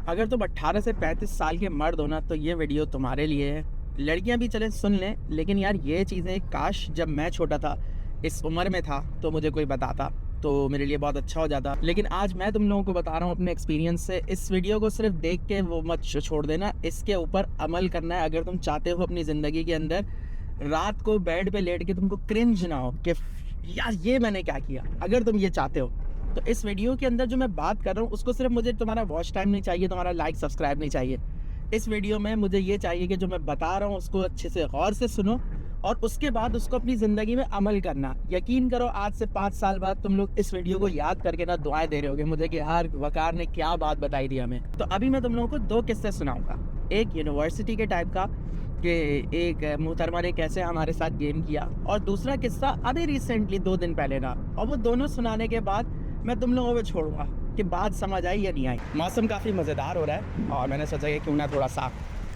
अगर तुम 18 से 35 साल के मर्द हो ना तो ये वीडियो तुम्हारे लिए है। लड़कियां भी चले सुन लें, लेकिन यार ये चीज़ें काश जब मैं छोटा था, इस उम्र में था, तो मुझे कोई बताता तो मेरे लिए बहुत अच्छा हो जाता। लेकिन आज मैं तुम लोगों को बता रहा हूँ अपने एक्सपीरियंस से। इस वीडियो को सिर्फ देख के वो मत छोड़ देना, इसके ऊपर अमल करना है अगर तुम चाहते हो अपनी ज़िंदगी के अंदर रात को बेड पे लेट के तुमको क्रिंज ना हो कि यार ये मैंने क्या किया। अगर तुम ये चाहते हो तो इस वीडियो के अंदर जो मैं बात कर रहा हूँ उसको सिर्फ मुझे तुम्हारा वॉच टाइम नहीं चाहिए, तुम्हारा लाइक सब्सक्राइब नहीं चाहिए। इस वीडियो में मुझे ये चाहिए कि जो मैं बता रहा हूँ उसको अच्छे से गौर से सुनो और उसके बाद उसको अपनी ज़िंदगी में अमल करना। यकीन करो आज से 5 साल बाद तुम लोग इस वीडियो को याद करके ना दुआएं दे रहे होगे मुझे कि यार वकार ने क्या बात बताई थी हमें। तो अभी मैं तुम लोगों को 2 किस्से सुनाऊंगा, एक यूनिवर्सिटी के टाइप का कि एक मोहतरमा ने कैसे हमारे साथ गेम किया, और दूसरा किस्सा अभी रिसेंटली 2 दिन पहले ना। और वो दोनों सुनाने के बाद मैं तुम लोगों को छोड़ूंगा कि बात समझ आई या नहीं आई। मौसम काफ़ी मज़ेदार हो रहा है और मैंने सोचा कि क्यों ना थोड़ा सा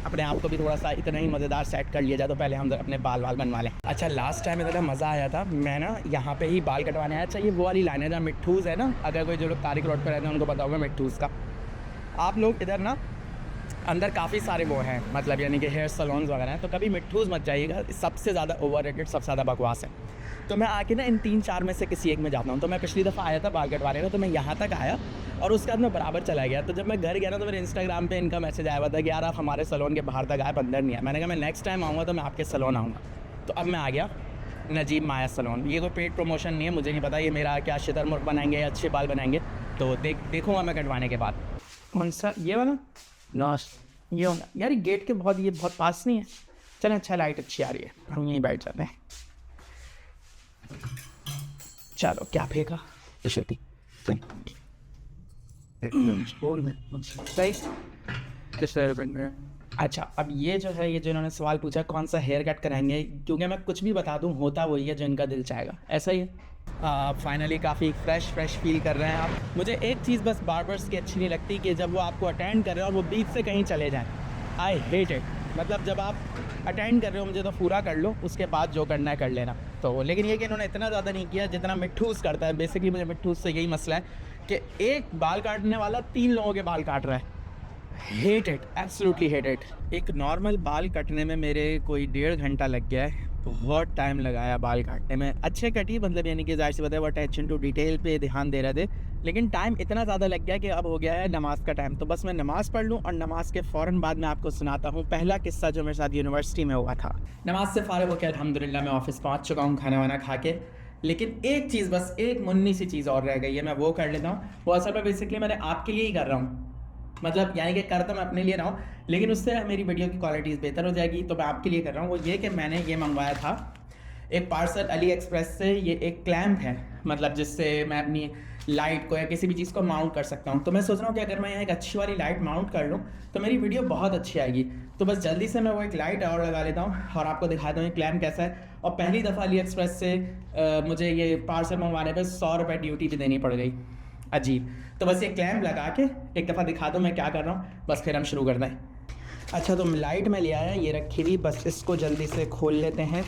अपने आप को भी थोड़ा सा इतना ही मज़ेदार सेट कर लिया जाए। तो पहले हम अपने बाल बनवा लें। अच्छा, लास्ट टाइम इतना मज़ा आया था, मैं ना यहाँ पे ही बाल कटवाने आया। चाहिए वो वाली लाइन है जहाँ मिट्ठूज़ है ना, अगर कोई जो लोग तारिक रोड पर रहते हैं उनको पता होगा मिट्ठूज़ का। आप लोग इधर ना अंदर काफ़ी सारे वो हैं, मतलब यानी कि हेयर सलोन्स वगैरह हैं, तो कभी मिट्ठूज़ मत जाइएगा, सबसे ज़्यादा ओवररेटेड, सबसे ज़्यादा बकवास है। तो मैं आके ना इन 3-4 में से किसी एक में जाता हूँ। तो मैं पिछली दफ़ा आया था बाल कटवाने, तो मैं यहाँ तक आया और उसके बाद मैं बराबर चला गया। तो जब मैं घर गया ना तो मेरे इंस्टाग्राम पे इनका मैसेज आया हुआ था कि यार आप हमारे सलोन के बाहर तक आए, अंदर नहीं आया। मैंने कहा मैं नेक्स्ट टाइम आऊँगा तो मैं आपके सलोन आऊँगा। तो अब मैं आ गया नजीब माया सलोन। ये कोई पेड प्रमोशन नहीं है, मुझे नहीं पता ये मेरा क्या शुतुरमुर्ग बनाएंगे या अच्छे बाल बनाएंगे, तो देखूँगा मैं कटवाने के बाद। कौन सा ये वाला लास्ट ये होगा यार, गेट के बहुत बहुत पास नहीं है। चलें, अच्छा लाइट अच्छी आ रही है, हम यहीं बैठ जाते हैं। चलो क्या फेंका सही। अच्छा, अब ये जो है, ये जो इन्होंने सवाल पूछा कौन सा हेयर कट कराएंगे, क्योंकि मैं कुछ भी बता दूं होता वही है जो इनका दिल चाहेगा, ऐसा ही है। फाइनली काफ़ी फ्रेश फील कर रहे हैं आप। मुझे एक चीज़ बस बार्बर्स की अच्छी नहीं लगती कि जब वो आपको अटेंड कर रहे हो और वो बीच से कहीं चले जाएं। I hate it. मतलब जब आप अटेंड कर रहे हो मुझे तो पूरा कर लो, उसके बाद जो करना है कर लेना। तो लेकिन ये कि इन्होंने इतना ज़्यादा नहीं किया जितना मिट्ठूस करता है। बेसिकली मुझे मिट्ठूस से यही मसला है कि एक बाल काटने वाला 3 लोगों के बाल काट रहा है। Hate it, absolutely hate it. एक नॉर्मल बाल कटने में मेरे कोई 1.5 घंटा लग गया है, बहुत टाइम लगाया बाल काटने में। अच्छे कटी, मतलब यानी कि जाहिर सी बात है वो अटेंशन टू डिटेल पे ध्यान दे रहे थे, लेकिन टाइम इतना ज़्यादा लग गया कि अब हो गया है नमाज़ का टाइम। तो बस मैं नमाज़ पढ़ लूँ और नमाज़ के फ़ौरन बाद मैं आपको सुनाता हूँ पहला किस्सा जो मेरे साथ यूनिवर्सिटी में हुआ था। नमाज से फ़ारिग होकर अल्हम्दुलिल्लाह मैं ऑफ़िस पहुँच चुका हूँ खाना वाना खा के। लेकिन एक चीज़, बस एक मुन्नी सी चीज़ और रह गई है, मैं वो कर लेता हूँ। वो असल में बेसिकली मैंने आपके लिए ही कर रहा हूँ, मतलब यानी कि करता मैं अपने लिए रहा हूँ, लेकिन उससे मेरी वीडियो की क्वालिटीज़ बेहतर हो जाएगी, तो मैं आपके लिए कर रहा हूँ। वो ये कि मैंने ये मंगवाया था एक पार्सल अली एक्सप्रेस से। ये एक क्लैम्प है, मतलब जिससे मैं अपनी लाइट को या किसी भी चीज़ को माउंट कर सकता हूँ। तो मैं सोच रहा हूँ कि अगर मैं यहाँ एक अच्छी वाली लाइट माउंट कर लूँ तो मेरी वीडियो बहुत अच्छी आएगी। तो बस जल्दी से मैं वो एक लाइट और लगा लेता हूँ और आपको दिखाता हूँ ये क्लैम्प कैसा है। और पहली दफ़ा अली एक्सप्रेस से मुझे ये पार्सल मंगवाने पर 100 रुपये ड्यूटी भी देनी पड़ गई, अजीब। तो बस ये क्लैम्प लगा के एक दफ़ा दिखा दो मैं क्या कर रहा हूँ, बस फिर हम शुरू करते हैं। अच्छा, तो लाइट में ले आया, ये रखी हुई, बस इसको जल्दी से खोल लेते हैं।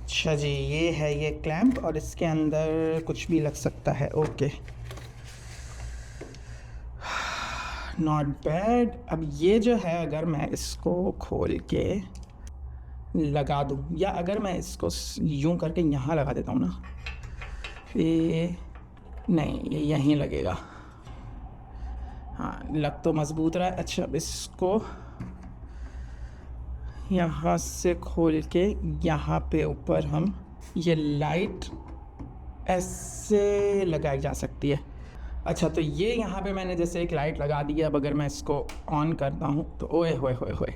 अच्छा जी, ये है ये क्लैम्प और इसके अंदर कुछ भी लग सकता है। Okay, not bad. अब ये जो है अगर मैं इसको खोल के लगा दूँ, या अगर मैं इसको यूं करके यहाँ लगा देता हूँ ना, ये नहीं, ये यहीं लगेगा। हाँ, लग तो मज़बूत रहा है। अच्छा, अब इसको यहाँ से खोल के यहाँ पे ऊपर हम ये लाइट ऐसे लगाई जा सकती है। अच्छा, तो ये यहाँ पे मैंने जैसे एक लाइट लगा दी है। अब अगर मैं इसको ऑन करता हूँ तो ओए होए होए होए,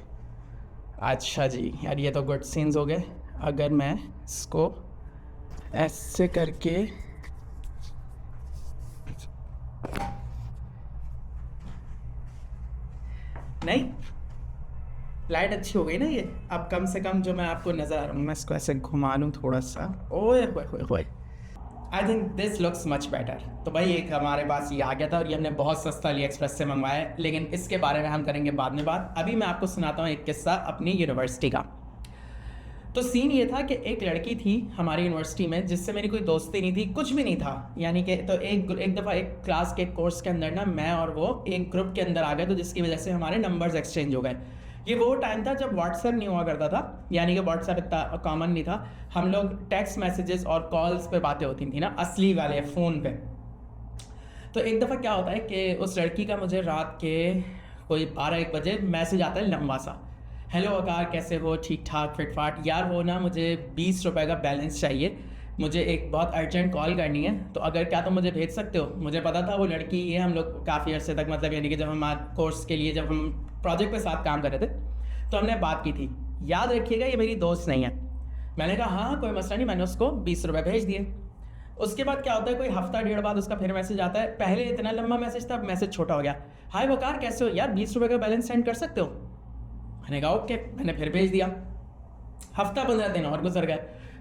अच्छा जी यार, ये तो गुड सीन्स हो गए। अगर मैं इसको ऐसे करके नहीं, लाइट अच्छी हो गई ना ये। अब कम से कम जो मैं आपको नज़र आ रहा हूँ, मैं इसको ऐसे घुमा लूँ थोड़ा सा, ओए होए होए होए, I think this looks much better. तो भाई एक हमारे पास ये आ गया था और ये हमने बहुत सस्ता अली एक्सप्रेस से मंगवाया है, लेकिन इसके बारे में हम करेंगे बाद में बात। अभी मैं आपको सुनाता हूँ एक किस्सा अपनी यूनिवर्सिटी का। तो सीन ये था कि एक लड़की थी हमारी यूनिवर्सिटी में जिससे मेरी कोई दोस्ती नहीं थी, कुछ भी नहीं था, यानी कि तो एक दफ़ा एक क्लास के कोर्स के अंदर ना मैं और वो एक ग्रुप के अंदर आ गए, तो जिसकी वजह से हमारे नंबर्स एक्सचेंज हो गए। ये वो टाइम था जब व्हाट्सएप नहीं हुआ करता था, यानी कि व्हाट्सएप इतना कॉमन नहीं था। हम लोग टेक्स्ट मैसेजेस और कॉल्स पे बातें होती थी ना, असली वाले फ़ोन पे। तो एक दफ़ा क्या होता है कि उस लड़की का मुझे रात के कोई 12-1 बजे मैसेज आता है लंबा सा, हेलो वकार कैसे हो, ठीक ठाक फिटफाट, यार वो ना मुझे 20 रुपये का बैलेंस चाहिए, मुझे एक बहुत अर्जेंट कॉल करनी है, तो अगर क्या तुम मुझे भेज सकते हो। मुझे पता था वो लड़की है, हम लोग काफ़ी अर्से तक मतलब यानी कि जब हम कोर्स के लिए जब हम प्रोजेक्ट पे साथ काम कर रहे थे तो हमने बात की थी। याद रखिएगा ये मेरी दोस्त नहीं है। मैंने कहा हाँ कोई मसला नहीं, मैंने उसको 20 रुपये भेज दिए। उसके बाद क्या होता है, कोई हफ्ता डेढ़ बाद उसका फिर मैसेज आता है, पहले इतना लंबा मैसेज था, अब मैसेज छोटा हो गया, हाय वकार कैसे हो यार, 20 रुपये का बैलेंस सेंड कर सकते हो। मैंने कहा ओके, मैंने फिर भेज दिया। हफ्ता 15 दिन और गुजर गए,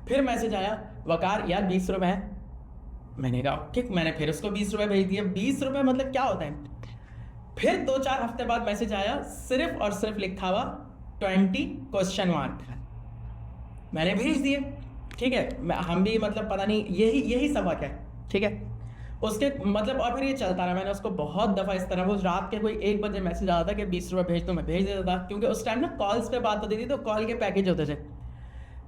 फिर मैसेज आया, वकार यार 20 रुपये है। मैंने कहा ओके, मैंने फिर उसको 20 रुपये भेज दिए। 20 रुपये मतलब क्या होता है। फिर 2-4 हफ्ते बाद मैसेज आया, सिर्फ और सिर्फ लिखा हुआ 20?। मैंने भेज दिए, ठीक है, हम भी मतलब पता नहीं यही सबक है, ठीक है। उसके मतलब और फिर ये चलता रहा। मैंने उसको बहुत दफ़ा इस तरह, वो रात के कोई 1 बजे मैसेज आता था कि 20 रुपये भेज, तो मैं भेज देता था, क्योंकि उस टाइम ना कॉल्स पे बात होती थी तो कॉल के पैकेज होते थे।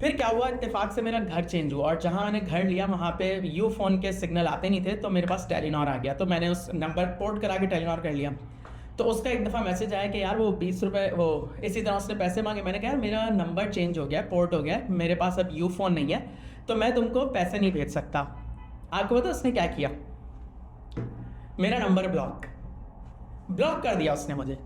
फिर क्या हुआ, इत्तेफाक से मेरा घर चेंज हुआ और जहाँ मैंने घर लिया वहाँ पे यू फ़ोन के सिग्नल आते नहीं थे, तो मेरे पास टेलीनॉर आ गया, तो मैंने उस नंबर पोर्ट करा के टेलीनॉर कर लिया। तो उसका एक दफ़ा मैसेज आया कि यार वो 20 रुपये, वो इसी तरह उसने पैसे मांगे। मैंने कहा यार मेरा नंबर चेंज हो गया, पोर्ट हो गया, मेरे पास अब यू फ़ोन नहीं है, तो मैं तुमको पैसे नहीं भेज सकता। आपको पता उसने क्या किया, मेरा नंबर ब्लॉक कर दिया उसने मुझे।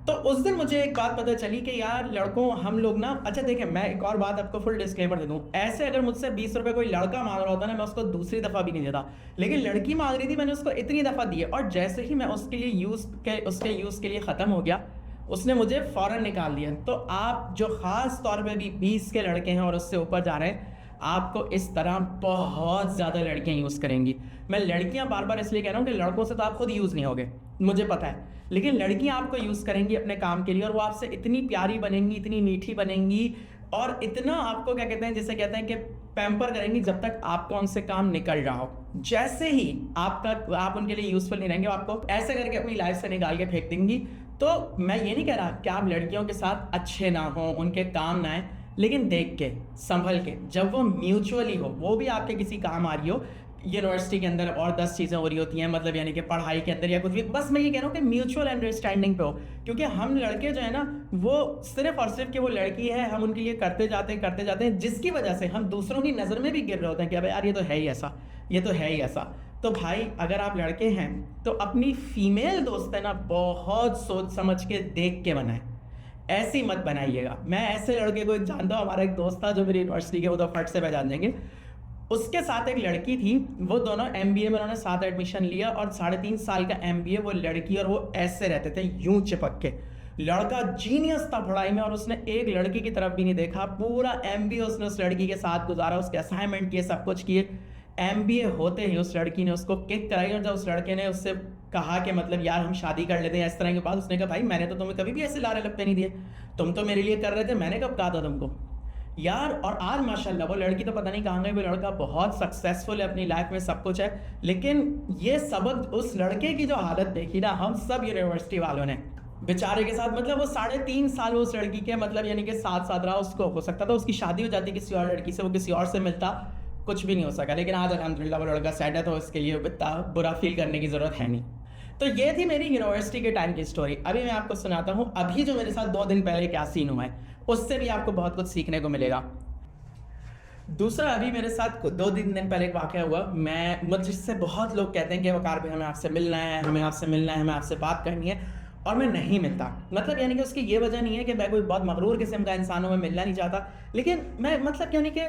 तो उस दिन मुझे एक बात पता चली कि यार लड़कों हम लोग ना, अच्छा देखें मैं एक और बात आपको फुल डिस्क्लेमर दे दूं, ऐसे अगर मुझसे 20 रुपये कोई लड़का मांग रहा होता ना, मैं उसको दूसरी दफ़ा भी नहीं देता, लेकिन लड़की मांग रही थी, मैंने उसको इतनी दफ़ा दिए, और जैसे ही मैं उसके यूज़ के लिए ख़त्म हो गया, उसने मुझे फ़ौरन निकाल दिया। तो आप जो ख़ास तौर पर भी 20 के लड़के हैं और उससे ऊपर जा रहे हैं, आपको इस तरह बहुत ज़्यादा लड़कियां यूज़ करेंगी। मैं लड़कियां बार बार इसलिए कह रहा हूँ कि लड़कों से तो आप खुद यूज़ नहीं होगे, मुझे पता है, लेकिन लड़कियां आपको यूज़ करेंगी अपने काम के लिए, और वो आपसे इतनी प्यारी बनेंगी, इतनी मीठी बनेंगी, और इतना आपको क्या कहते हैं, जिसे कहते हैं कि पैम्पर करेंगी जब तक आपका उनसे काम निकल रहा हो। जैसे ही आप उनके लिए यूज़फुल नहीं रहेंगे, वो आपको ऐसे करके अपनी लाइफ से निकाल के फेंक देंगी। तो मैं ये नहीं कह रहा कि आप लड़कियों के साथ अच्छे ना हो, उनके काम ना आए, लेकिन देख के संभल के, जब वो म्यूचुअली हो, वो भी आपके किसी काम आ रही हो। यूनिवर्सिटी के अंदर और 10 चीज़ें हो रही होती हैं, मतलब यानी कि पढ़ाई के अंदर या कुछ भी, बस मैं ये कह रहा हूँ कि म्यूचुअल अंडरस्टैंडिंग पे हो। क्योंकि हम लड़के जो है ना, वो सिर्फ और सिर्फ कि वो लड़की है, हम उनके लिए करते जाते हैं, जिसकी वजह से हम दूसरों की नज़र में भी गिर रहे होते हैं कि अबे यार ये तो है ही ऐसा, ये तो है ही ऐसा। तो भाई अगर आप लड़के हैं तो अपनी फीमेल दोस्त है ना, बहुत सोच समझ के देख के बनाएं, ऐसी मत बनाइएगा। मैं ऐसे लड़के को जानता हूँ, हमारा एक दोस्त था जो मेरी यूनिवर्सिटी के, वो तो फट से पहचान जाएंगे, उसके साथ एक लड़की थी, वो दोनों MBA में उन्होंने साथ एडमिशन लिया, और 3.5 साल का MBA, वो लड़की और वो ऐसे रहते थे यूं चिपक के। लड़का जीनियस था पढ़ाई में, और उसने एक लड़की की तरफ भी नहीं देखा, पूरा MBA उसने उस लड़की के साथ गुजारा, उसके असाइनमेंट किए, सब कुछ किए। MBA होते ही उस लड़की ने उसको किक कराई, और जब उस लड़के ने उससे कहा कि मतलब यार हम शादी कर लेते हैं इस तरह के बात, उसने कहा भाई मैंने तो तुम्हें कभी भी ऐसे लारे लपटे नहीं दिए, तुम तो मेरे लिए कर रहे थे, मैंने कब कहा था तुमको यार। और आज माशाल्लाह वो लड़की तो पता नहीं कहाँ गई, वो लड़का बहुत सक्सेसफुल है अपनी लाइफ में, सब कुछ है। लेकिन ये सबक उस लड़के की जो हालत देखी ना, हम सब यूनिवर्सिटी वालों ने बेचारे के साथ, मतलब वो 3.5 साल उस लड़की के मतलब यानी कि साथ रहा, उसको हो सकता था उसकी शादी हो जाती किसी और लड़की से, वो किसी और से मिलता, कुछ भी नहीं हो सका। लेकिन आज अल्हम्दुलिल्लाह वो लड़का सेट है, तो इसके लिए इतना बुरा फील करने की ज़रूरत है नहीं। तो ये थी मेरी यूनिवर्सिटी के टाइम की स्टोरी। अभी मैं आपको सुनाता हूँ अभी जो मेरे साथ 2 दिन पहले क्या सीन हुआ है, उससे भी आपको बहुत कुछ सीखने को मिलेगा। दूसरा, अभी मेरे साथ 2-3 दिन पहले एक वाक़या हुआ। मुझसे बहुत लोग कहते हैं कि वकार भाई हमें आपसे मिलना है, हमें आपसे बात करनी है, और मैं नहीं मिलता। मतलब यानी कि उसकी ये वजह नहीं है कि मैं कोई बहुत मगरूर किस्म का इंसान हूँ, मैं मिलना नहीं चाहता, लेकिन मैं मतलब यानी कि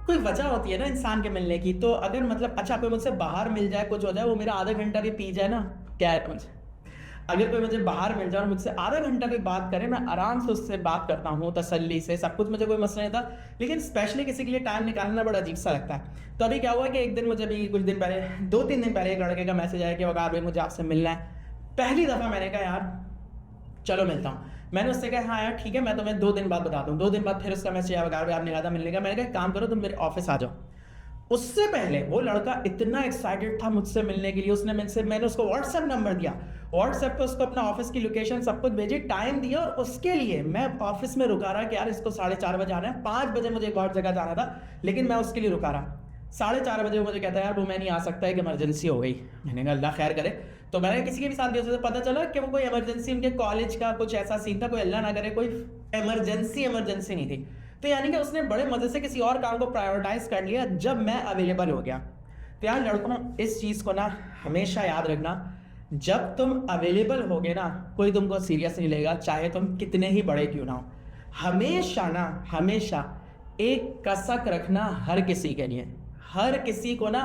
कोई वजह होती है ना इंसान के मिलने की। तो अगर मतलब अच्छा कोई मुझसे बाहर मिल जाए, कुछ हो जाए, वो मेरा आधा घंटा भी पी जाए ना, क्या है मुझे, अगर कोई मुझे बाहर मिल जाए और मुझसे आधा घंटा भी बात करे, मैं आराम से उससे बात करता हूँ, तसल्ली से, सब कुछ, मुझे कोई मसला नहीं था। लेकिन स्पेशली किसी के लिए टाइम निकालना बड़ा अजीब सा लगता है। तो अभी क्या हुआ कि एक दिन मुझे भी कुछ दिन पहले, 2-3 दिन पहले एक लड़के का मैसेज आया कि वकार भाई मुझे आपसे मिलना है। पहली दफ़ा मैंने कहा यार चलो मिलता हूँ। मैंने उससे कहा हाँ यार ठीक है, मैं तुम्हें 2 दिन बाद बताता हूँ। 2 दिन बाद फिर उसका मैसेज आया, वगैरह आपने कहा था मिलने का। मैंने कहा काम करो, तुम मेरे ऑफिस आ जाओ। उससे पहले वो लड़का इतना एक्साइटेड था मुझसे मिलने के लिए, उसने मैंने उसको व्हाट्सएप नंबर दिया, व्हाट्सएप पे उसको अपना ऑफिस की लोकेशन सब कुछ भेजी, टाइम दिया, और उसके लिए मैं ऑफिस में रुका रहा कि यार इसको 4:30 बजे आना है। 5 बजे मुझे एक और जगह जाना था, लेकिन मैं उसके लिए रुका रहा। 4:30 बजे वो मुझे कहता है यार वो मैं नहीं आ सकता, एक इमरजेंसी हो गई। मैंने कहा अल्लाह खैर करे। तो मैंने किसी के भी साथ भी पता चला कि वो कोई इमरजेंसी, उनके कॉलेज का कुछ ऐसा सीन था, कोई अल्लाह ना करे कोई इमरजेंसी नहीं थी। तो यानी कि उसने बड़े मजे से किसी और काम को प्रायोरिटाइज कर लिया जब मैं अवेलेबल हो गया। तो यार लड़कों, इस चीज़ को ना हमेशा याद रखना, जब तुम अवेलेबल होगे ना, कोई तुमको सीरियस नहीं लेगा, चाहे तुम कितने ही बड़े क्यों ना हो। हमेशा एक कसक रखना हर किसी के लिए। हर किसी को ना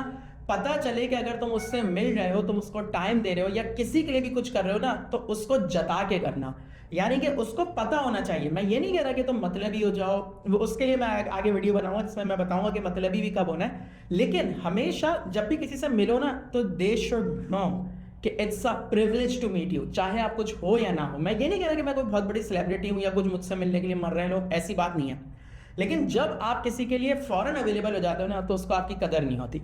पता चले कि अगर तुम उससे मिल रहे हो, तुम उसको टाइम दे रहे हो या किसी के लिए भी कुछ कर रहे हो ना, तो उसको जता के करना। यानी कि उसको पता होना चाहिए। मैं ये नहीं कह रहा कि तुम मतलबी हो जाओ, वो उसके लिए मैं आगे वीडियो बनाऊंगा जिसमें मैं बताऊंगा कि मतलबी भी कब होना है। लेकिन हमेशा जब भी किसी से मिलो ना, तो दे शुड नो कि it's a privilege to meet you, चाहे आप कुछ हो या ना हो। मैं ये नहीं कह रहा कि मैं कोई बहुत बड़ी सेलिब्रिटी हूँ या कुछ मुझसे मिलने के लिए मर रहे हैं लोग, ऐसी बात नहीं है। लेकिन जब आप किसी के लिए फौरन अवेलेबल हो जाते हो ना, तो उसको आपकी कदर नहीं होती।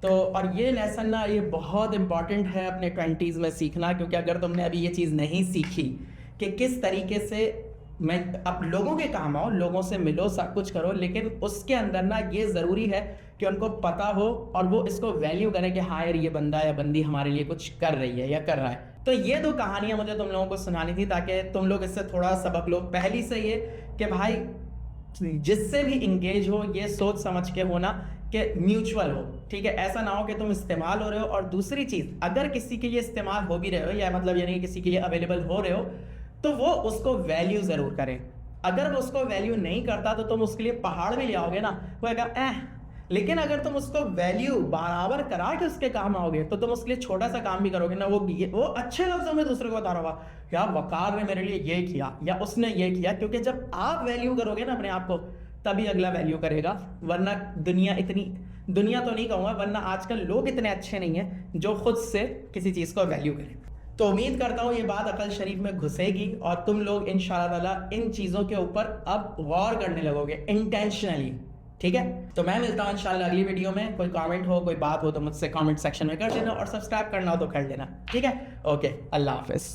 तो और ये लेसन ना, ये बहुत इंपॉर्टेंट है अपने 20s में सीखना, क्योंकि अगर तुमने अभी ये चीज़ नहीं सीखी कि किस तरीके से मैं अब लोगों के काम आओ, लोगों से मिलो, सब कुछ करो, लेकिन उसके अंदर ना ये ज़रूरी है कि उनको पता हो और वो इसको वैल्यू करें कि हाँ यार ये बंदा या बंदी हमारे लिए कुछ कर रही है या कर रहा है। तो ये 2 कहानियाँ मुझे तुम लोगों को सुनानी थी, ताकि तुम लोग इससे थोड़ा सबक लो। पहली से ये कि भाई जिससे भी इंगेज हो, ये सोच समझ के होना कि म्यूचुअल हो, ठीक है। ऐसा ना हो कि तुम इस्तेमाल हो रहे हो। और दूसरी चीज़, अगर किसी के लिए इस्तेमाल हो भी रहे हो, या मतलब यानी किसी के लिए अवेलेबल हो रहे हो, तो वो उसको वैल्यू ज़रूर करें। अगर वो उसको वैल्यू नहीं करता, तो तुम उसके लिए पहाड़ भी ले आओगे ना, वो कहेगा लेकिन अगर तुम उसको वैल्यू बराबर करा के उसके काम आओगे, तो तुम उसके लिए छोटा सा काम भी करोगे ना, वो अच्छे लफ्जों में दूसरे को बता रहा होगा, यार वकार ने मेरे लिए ये किया या उसने ये किया। क्योंकि जब आप वैल्यू करोगे ना अपने आप को, तभी अगला वैल्यू करेगा। वरना दुनिया तो नहीं कहूँगा, वरना आजकल लोग इतने अच्छे नहीं हैं जो खुद से किसी चीज़ को वैल्यू करें। तो उम्मीद करता हूँ ये बात अकल शरीफ में घुसेगी और तुम लोग इंशाअल्लाह ताला इन चीज़ों के ऊपर अब गौर करने लगोगे इंटेंशनली, ठीक है। तो मैं मिलता हूँ इंशाल्लाह अगली वीडियो में। कोई कमेंट हो, कोई बात हो, तो मुझसे कमेंट सेक्शन में कर देना, और सब्सक्राइब करना हो तो कर लेना, ठीक है। ओके, अल्लाह हाफिज़।